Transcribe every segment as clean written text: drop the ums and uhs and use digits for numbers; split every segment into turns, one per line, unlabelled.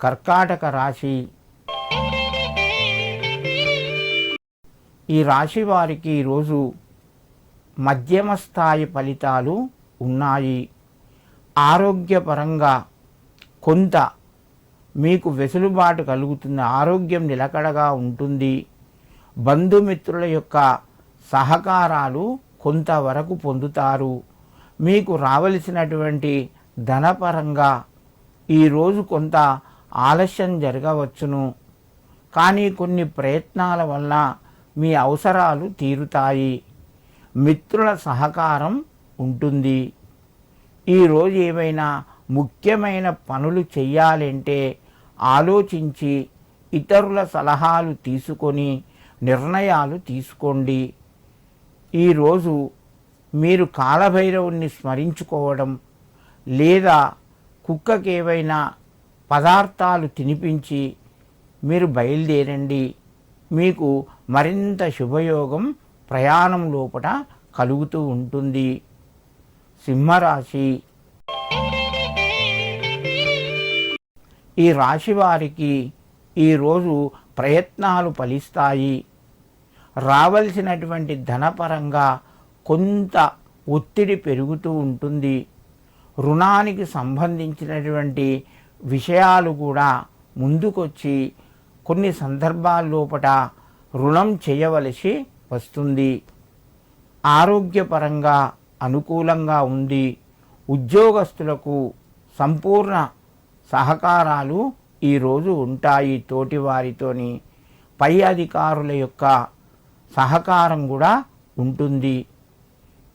కర్కాటక రాశి. ఈ రాశి వారికి ఈరోజు మధ్యమ స్థాయి ఫలితాలు ఉన్నాయి. ఆరోగ్యపరంగా కొంత మీకు వెసులుబాటు కలుగుతుంది. ఆరోగ్యం నిలకడగా ఉంటుంది. బంధుమిత్రుల యొక్క సహకారాలు కొంతవరకు పొందుతారు. మీకు రావలసినటువంటి ధనపరంగా ఈరోజు కొంత ఆలస్యం జరగవచ్చును. కానీ కొన్ని ప్రయత్నాల వల్ల మీ అవసరాలు తీరుతాయి. మిత్రుల సహకారం ఉంటుంది. ఈరోజు ఏమైనా ముఖ్యమైన పనులు చేయాలంటే ఆలోచించి ఇతరుల సలహాలు తీసుకొని నిర్ణయాలు తీసుకోండి. ఈరోజు మీరు కాలభైరవుణ్ణి స్మరించుకోవడం లేదా కుక్కకి ఏవైనా పదార్థాలు తినిపించి మీరు బయలుదేరండి. మీకు మరింత శుభయోగం ప్రయాణం లోపల కలుగుతూ ఉంటుంది. సింహరాశి. ఈ రాశి వారికి ఈరోజు ప్రయత్నాలు ఫలిస్తాయి. రావలసినటువంటి ధనపరంగా కొంత ఒత్తిడి పెరుగుతూ ఉంటుంది. రుణానికి సంబంధించినటువంటి విషయాలు కూడా ముందుకొచ్చి కొన్ని సందర్భాల్లోపట రుణం చేయవలసి వస్తుంది. ఆరోగ్యపరంగా అనుకూలంగా ఉంది. ఉద్యోగస్తులకు సంపూర్ణ సహకారాలు ఈరోజు ఉంటాయి. తోటివారితోని పై అధికారుల యొక్క సహకారం కూడా ఉంటుంది.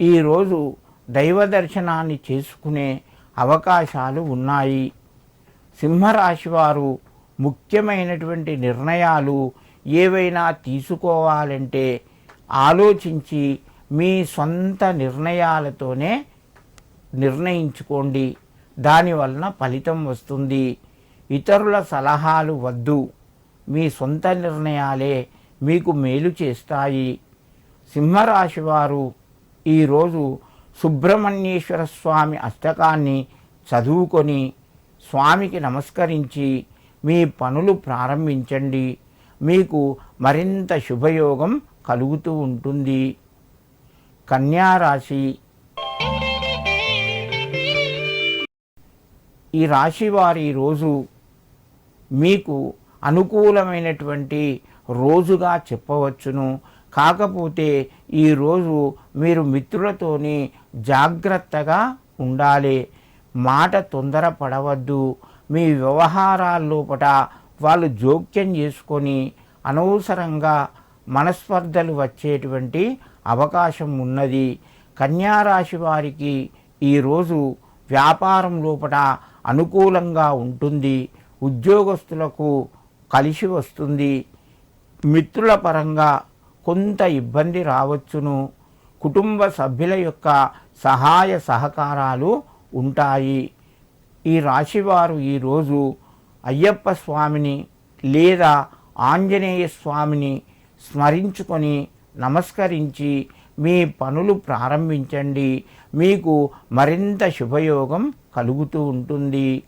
ఈరోజు దైవ దర్శనాన్ని చేసుకునే అవకాశాలు ఉన్నాయి. సింహరాశి వారు ముఖ్యమైనటువంటి నిర్ణయాలు ఏవైనా తీసుకోవాలంటే ఆలోచించి మీ సొంత నిర్ణయాలతోనే నిర్ణయించుకోండి. దానివలన ఫలితం వస్తుంది. ఇతరుల సలహాలు వద్దు. మీ సొంత నిర్ణయాలే మీకు మేలు చేస్తాయి. సింహరాశి వారు ఈరోజు సుబ్రహ్మణ్యేశ్వర స్వామి అష్టకాన్ని చదువుకొని స్వామికి నమస్కరించి మీ పనులు ప్రారంభించండి. మీకు మరింత శుభయోగం కలుగుతూ ఉంటుంది. కన్యారాశి. ఈ రాశి వారి రోజు మీకు అనుకూలమైనటువంటి రోజుగా చెప్పవచ్చును. కాకపోతే ఈరోజు మీరు మిత్రులతోని జాగ్రత్తగా ఉండాలి. మాట తొందరపడవద్దు. మీ వ్యవహారాల్లోపట వాళ్ళు జోక్యం చేసుకొని అనవసరంగా మనస్పర్ధలు వచ్చేటువంటి అవకాశం ఉన్నది. కన్యారాశి వారికి ఈరోజు వ్యాపారం లోపల అనుకూలంగా ఉంటుంది. ఉద్యోగస్తులకు కలిసి వస్తుంది. మిత్రుల పరంగా కొంత ఇబ్బంది రావచ్చును. కుటుంబ సభ్యుల యొక్క సహాయ సహకారాలు ఉంటాయి. ఈ రాశివారు ఈరోజు అయ్యప్ప స్వామిని లేదా ఆంజనేయ స్వామిని స్మరించుకొని నమస్కరించి మీ పనులు ప్రారంభించండి. మీకు మరింత శుభయోగం కలుగుతూ ఉంటుంది.